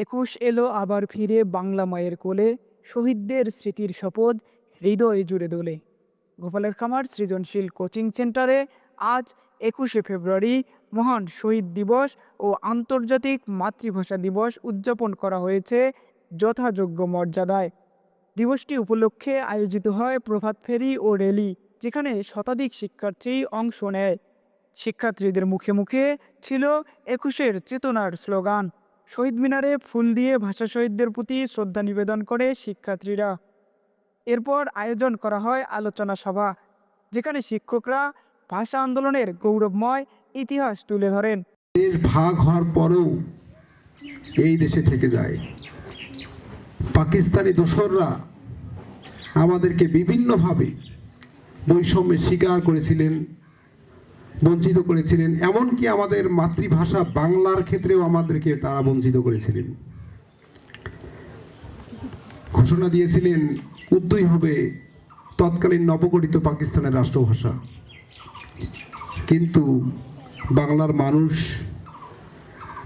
একুশ এলো আবার ফিরে বাংলা মায়ের কোলে, শহীদদের স্মৃতির শপথ হৃদয়ে জুড়ে দোলে। গোপালের খামার সৃজনশীল কোচিং সেন্টারে আজ 21শে ফেব্রুয়ারি মহান শহীদ দিবস ও আন্তর্জাতিক মাতৃভাষা দিবস উদযাপন করা হয়েছে যথাযোগ্য মর্যাদায়। দিবসটি উপলক্ষে আয়োজিত হয় প্রভাত ফেরি ও র্যালি, যেখানে শতাধিক শিক্ষার্থী অংশ নেয়। শিক্ষার্থীদের মুখে মুখে ছিল একুশের চেতনার স্লোগান। শহীদ মিনারে ফুল দিয়ে ভাষা শহীদদের প্রতি শ্রদ্ধা নিবেদন করে শিক্ষার্থীরা। এরপর আয়োজন করা হয় আলোচনা সভা, যেখানে শিক্ষকরা ভাষা আন্দোলনের গৌরবময় ইতিহাস তুলে ধরেন। দেশ ভাগ হওয়ার পরেও এই দেশে থেকে যায়। পাকিস্তানি দোসররা আমাদেরকে বিভিন্নভাবে বৈষম্যের শিকার করেছিলেন, বঞ্চিত করেছিলেন। এমনকি আমাদের মাতৃভাষা বাংলার ক্ষেত্রেও আমাদেরকে তারা বঞ্চিত করেছিলেন। ঘোষণা দিয়েছিলেন উর্দুই হবে তৎকালীন নবগঠিত পাকিস্তানের রাষ্ট্রভাষা, কিন্তু বাংলার মানুষ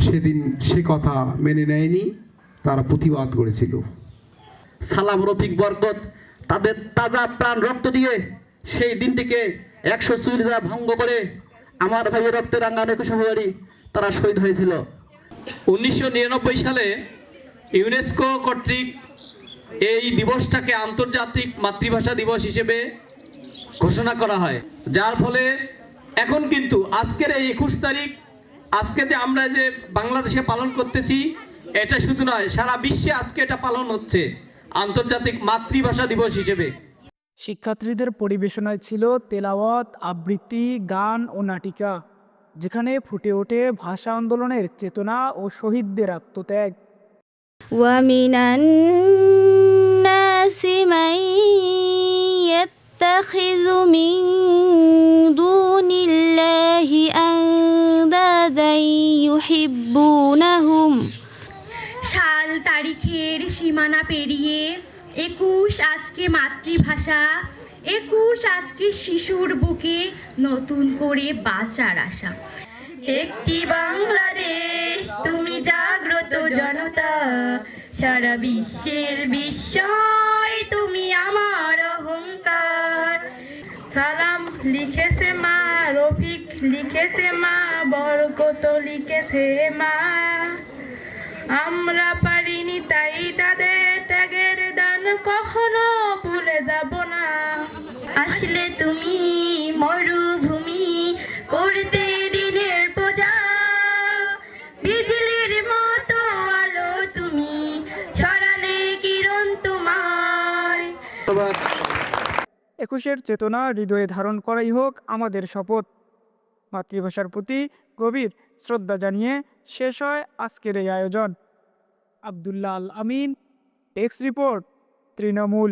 সেদিন সে কথা মেনে নেয়নি, তারা প্রতিবাদ করেছিল। সালাম রফিক বরকত তাদের তাজা প্রাণ রক্ত দিয়ে সেই দিনটিকে 140 ভঙ্গ করে আমার ভাইয়ের রক্তে রাঙ্গানো 21শে ফেব্রুয়ারি তারা শহীদ হয়েছিল। 1999 সালে ইউনেস্কো কর্তৃক এই দিবসটাকে আন্তর্জাতিক মাতৃভাষা দিবস হিসেবে ঘোষণা করা হয়, যার ফলে এখন কিন্তু আজকের এই 21 তারিখ, আজকে যে আমরা যে বাংলাদেশে পালন করতেছি, এটা শুধু নয়, সারা বিশ্বে আজকে এটা পালন হচ্ছে আন্তর্জাতিক মাতৃভাষা দিবস হিসেবে। শিক্ষার্থীদের পরিবেশনায় ছিল তেলাওয়াত, আবৃত্তি, গান ও নাটিকা, যেখানে ফুটে ওঠে ভাষা আন্দোলনের চেতনা ও শহীদদের আত্মত্যাগ। ومن الناس من يتخذ من دون الله أندادا يحبونهم। সাল তারিখের সীমানা পেরিয়ে 21 আজকে মাতৃভাষা, 21 আজকে শিশুর বুকে নতুন করে বাঁচার আশা। একটি বাংলাদেশ, তুমি জাগ্রত জনতা, সারা বিশ্বের বিস্ময়, তুমি আমার অহংকার। সালাম লিখেছে মা, রফিক লিখেছে মা, বরকত লিখেছে মা। আমরা পারিনি তাই তাদের ত্যাগের দান কখনো ভুলে যাব না। আসলে তুমি মরুভূমি করতে দিনের পূজা, বিজলির মতো আলো তুমি, ছড়ালে কিরণ তোমায়। 21-এর চেতনা হৃদয়ে ধারণ করাই হোক আমাদের শপথ। মাতৃভাষার প্রতি গভীর শ্রদ্ধা জানিয়ে শেষ হয় আজকের এই আয়োজন। আব্দুল্লাহ আল আমিন, টেক্সট রিপোর্ট, তৃণমূল।